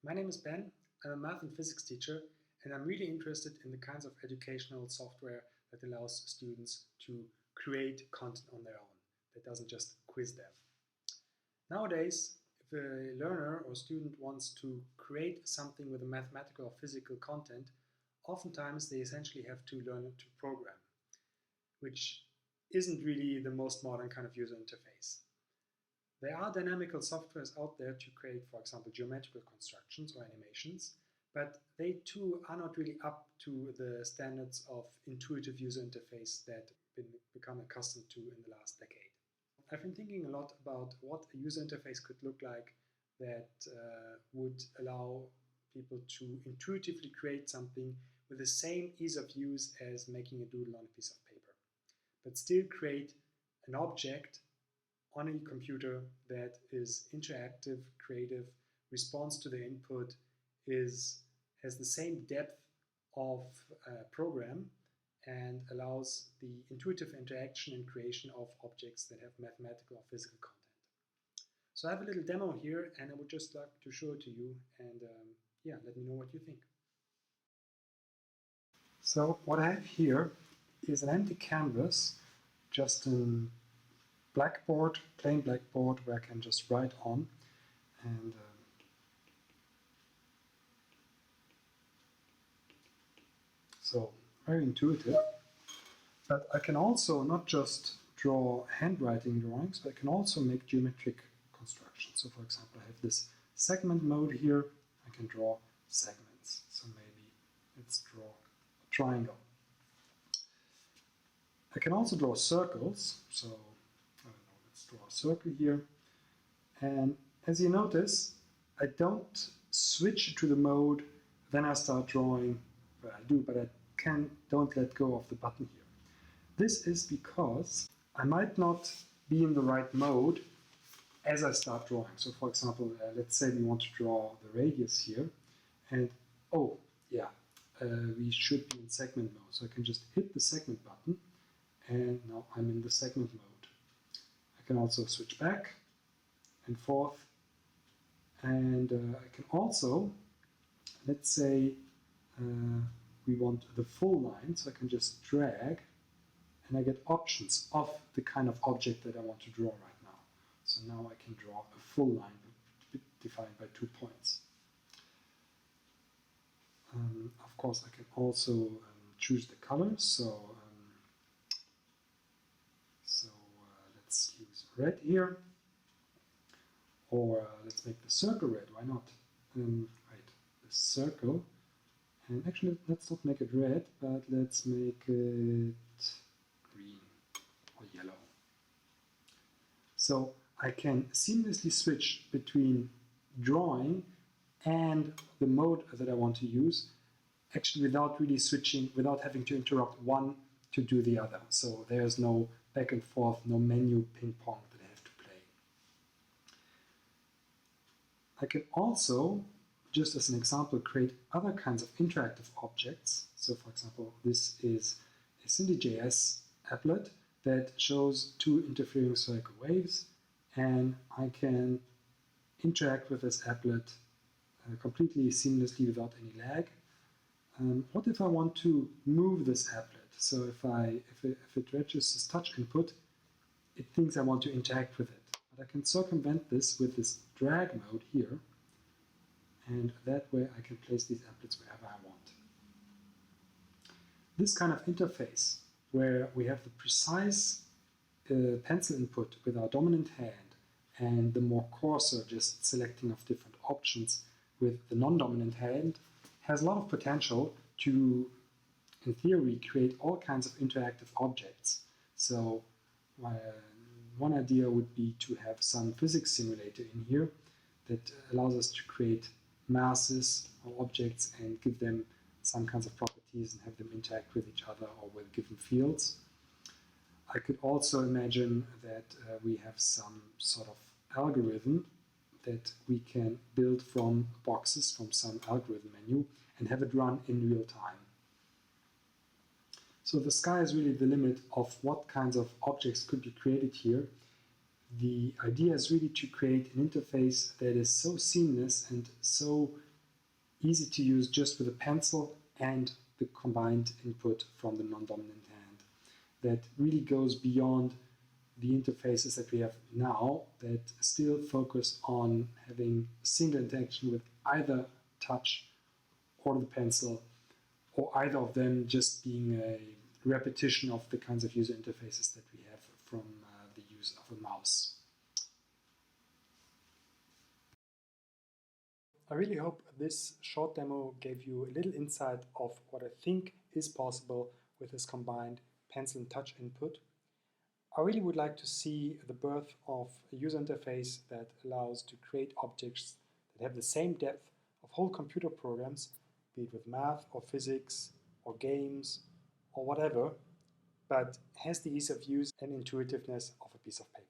My name is Ben. I'm a math and physics teacher, and I'm really interested in the kinds of educational software that allows students to create content on their own, that doesn't just quiz them. Nowadays, if a learner or student wants to create something with a mathematical or physical content, oftentimes they essentially have to learn to program, which isn't really the most modern kind of user interface. There are dynamical softwares out there to create, for example, geometrical constructions or animations, but they too are not really up to the standards of intuitive user interface that we've become accustomed to in the last decade. I've been thinking a lot about what a user interface could look like that would allow people to intuitively create something with the same ease of use as making a doodle on a piece of paper, but still create an object on a computer that is interactive, creative, responds to the input, has the same depth of program, and allows the intuitive interaction and creation of objects that have mathematical or physical content. So I have a little demo here, and I would just like to show it to you, and let me know what you think. So what I have here is an empty canvas, just an blackboard, plain blackboard, where I can just write on, and so very intuitive. But I can also not just draw handwriting drawings, but I can also make geometric constructions. So for example, I have this segment mode here. I can draw segments. So maybe let's draw a triangle. I can also draw circles. So I don't know, let's draw a circle here. And as you notice, I don't switch to the mode, then I start drawing. Well, I do, but I don't let go of the button here. This is because I might not be in the right mode as I start drawing. So for example, let's say we want to draw the radius here, and we should be in segment mode. So I can just hit the segment button, and now I'm in the segment mode. I can also switch back and forth, and I can also, let's say we want the full line, so I can just drag, and I get options of the kind of object that I want to draw right now. So now I can draw a full line defined by 2 points. Of course, I can also choose the colors. So let's use red here, or let's make the circle red. Why not? Right, the circle. And actually, let's not make it red, but let's make it green or yellow. So I can seamlessly switch between drawing and the mode that I want to use, actually without really switching, without having to interrupt one to do the other. So there's no back and forth, no menu ping pong that I have to play. I can also, just as an example, create other kinds of interactive objects. So for example, this is a Cindy.js applet that shows 2 interfering circle waves, and I can interact with this applet completely seamlessly without any lag. What if I want to move this applet? So if it registers touch input, it thinks I want to interact with it. But I can circumvent this with this drag mode here, and that way I can place these applets wherever I want. This kind of interface, where we have the precise pencil input with our dominant hand, and the more coarser just selecting of different options with the non-dominant hand, has a lot of potential to, in theory, create all kinds of interactive objects. So one idea would be to have some physics simulator in here that allows us to create masses or objects and give them some kinds of properties and have them interact with each other or with given fields. I could also imagine that we have some sort of algorithm that we can build from boxes from some algorithm menu and have it run in real time. So the sky is really the limit of what kinds of objects could be created here. The idea is really to create an interface that is so seamless and so easy to use just with a pencil and the combined input from the non-dominant hand. That really goes beyond the interfaces that we have now that still focus on having single interaction with either touch or the pencil, or either of them just being a repetition of the kinds of user interfaces that we have from the use of a mouse. I really hope this short demo gave you a little insight of what I think is possible with this combined pencil and touch input. I really would like to see the birth of a user interface that allows to create objects that have the same depth of whole computer programs, be it with math or physics or games or whatever, but has the ease of use and intuitiveness of a piece of paper.